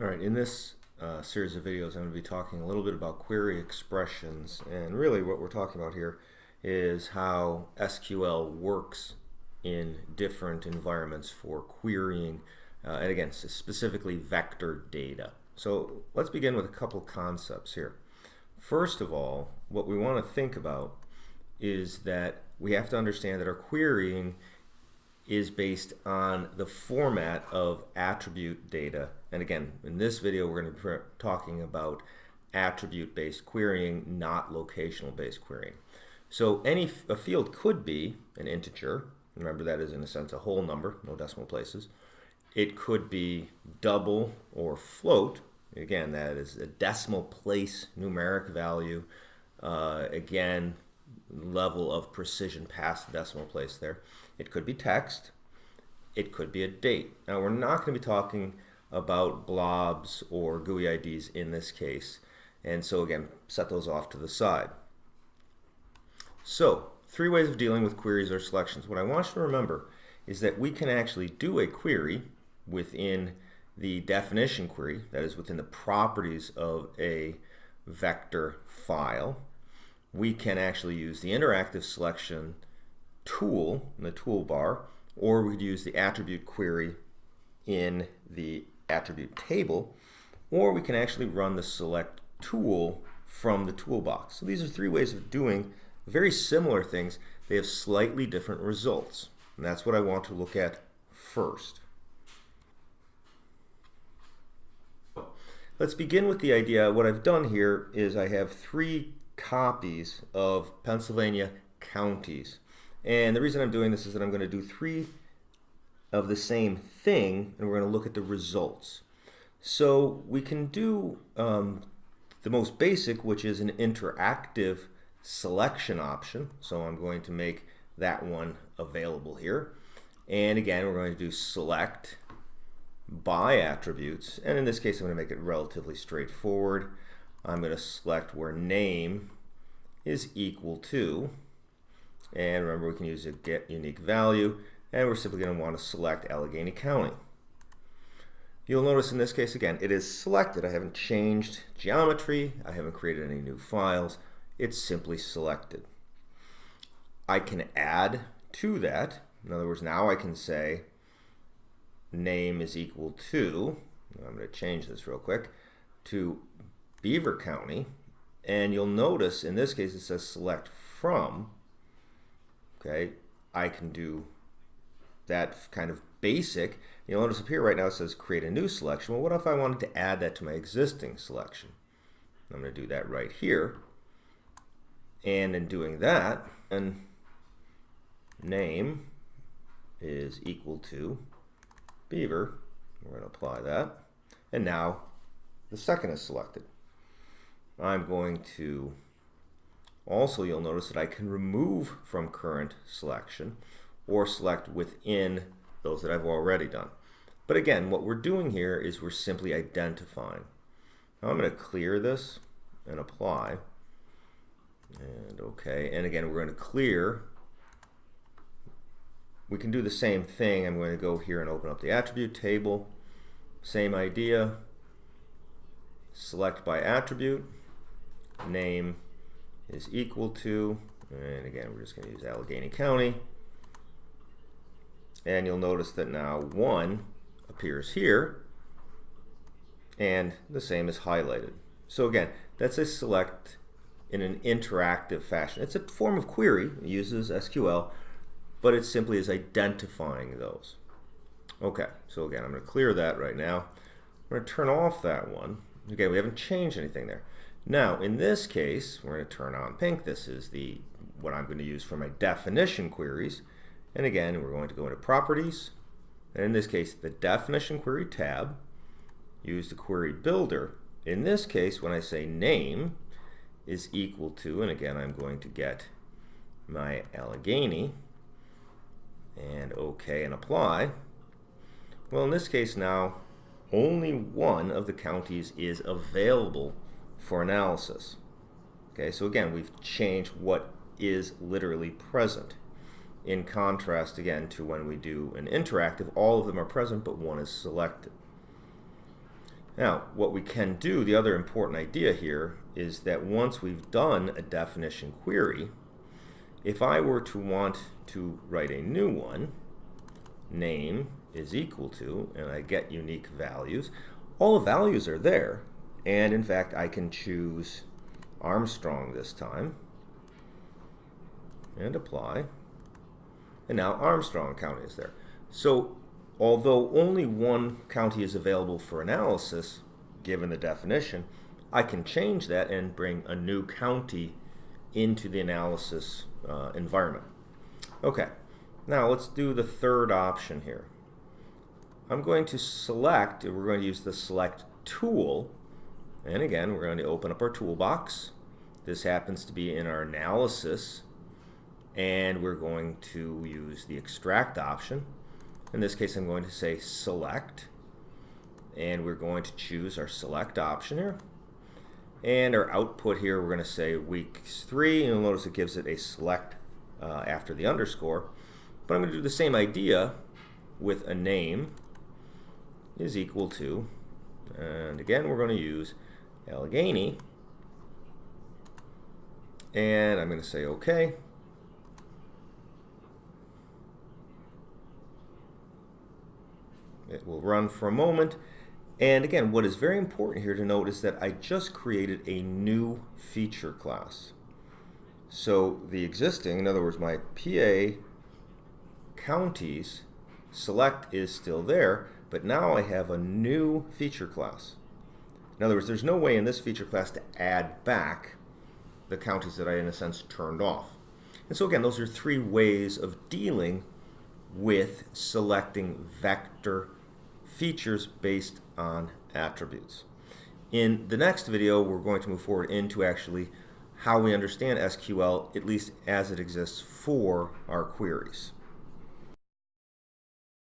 All right, in this series of videos, I'm going to be talking a little bit about query expressions, and really what we're talking about here is how SQL works in different environments for querying, and again, specifically vector data. So let's begin with a couple concepts here. First of all, what we want to think about is that we have to understand that our querying is based on the format of attribute data. And again, in this video, we're going to be talking about attribute-based querying, not locational-based querying. So a field could be an integer. Remember, that is in a sense a whole number, no decimal places. It could be double or float. Again, that is a decimal place numeric value. Again, level of precision past the decimal place there. It could be text. It could be a date. Now, we're not going to be talking about blobs or GUI IDs in this case. And so again, set those off to the side. So, three ways of dealing with queries or selections. What I want you to remember is that we can actually do a query within the definition query, that is within the properties of a vector file. We can actually use the interactive selection tool in the toolbar, or we could use the attribute query in the attribute table, or we can actually run the select tool from the toolbox. So these are three ways of doing very similar things. They have slightly different results, and that's what I want to look at first. Let's begin with the idea. What I've done here is I have three copies of Pennsylvania counties. And the reason I'm doing this is that I'm going to do three of the same thing, and we're going to look at the results. So we can do the most basic, which is an interactive selection option. So I'm going to make that one available here. And again, we're going to do select by attributes, and in this case I'm going to make it relatively straightforward. I'm going to select where name is equal to, and remember we can use a get unique value, and we're simply going to want to select Allegheny County. You'll notice in this case again it is selected. I haven't changed geometry, I haven't created any new files, it's simply selected. I can add to that. In other words, now I can say name is equal to, I'm going to change this real quick, to Beaver County, and you'll notice in this case it says select from. Okay, I can do that kind of basic. You'll notice up here right now it says create a new selection. Well, what if I wanted to add that to my existing selection? I'm going to do that right here, and in doing that, and name is equal to Beaver. We're going to apply that, and now the second is selected. I'm going to also, you'll notice that I can remove from current selection or select within those that I've already done. But again, what we're doing here is we're simply identifying. Now I'm going to clear this and apply, and okay, and again we're going to clear. We can do the same thing. I'm going to go here and open up the attribute table. Same idea. Select by attribute. Name is equal to, and again we're just going to use Allegheny County. And you'll notice that now 1 appears here, and the same is highlighted. So again, that's a select in an interactive fashion. It's a form of query. It uses SQL. But it simply is identifying those. Okay, so again, I'm going to clear that right now. I'm going to turn off that one. Again, we haven't changed anything there. Now, in this case, we're going to turn on pink. This is what I'm going to use for my definition queries. And again, we're going to go into Properties. And in this case, the Definition Query tab. Use the Query Builder. In this case, when I say name is equal to, and again, I'm going to get my Allegheny, and OK and apply. Well, in this case now, only one of the counties is available for analysis. Okay, so again, we've changed what is literally present. In contrast, again, to when we do an interactive, all of them are present, but one is selected. Now, what we can do, the other important idea here, is that once we've done a definition query, if I were to want to write a new one, name is equal to, and I get unique values, all the values are there. And in fact, I can choose Armstrong this time and apply. And now Armstrong County is there. So although only one county is available for analysis, given the definition, I can change that and bring a new county into the analysis environment. Okay, now let's do the third option here. I'm going to select, we're going to use the select tool, and again, we're going to open up our toolbox. This happens to be in our analysis, and we're going to use the extract option. In this case, I'm going to say select, and we're going to choose our select option here. And our output here, we're going to say week 3, and you'll notice it gives it a select after the underscore. But I'm going to do the same idea with a name is equal to, and again, we're going to use Allegheny, and I'm going to say OK. It will run for a moment. And again, what is very important here to note is that I just created a new feature class. So the existing, in other words, my PA counties select is still there, but now I have a new feature class. In other words, there's no way in this feature class to add back the counties that I, in a sense, turned off. And so again, those are 3 ways of dealing with selecting vector features based on attributes. In the next video, we're going to move forward into actually how we understand SQL, at least as it exists for our queries.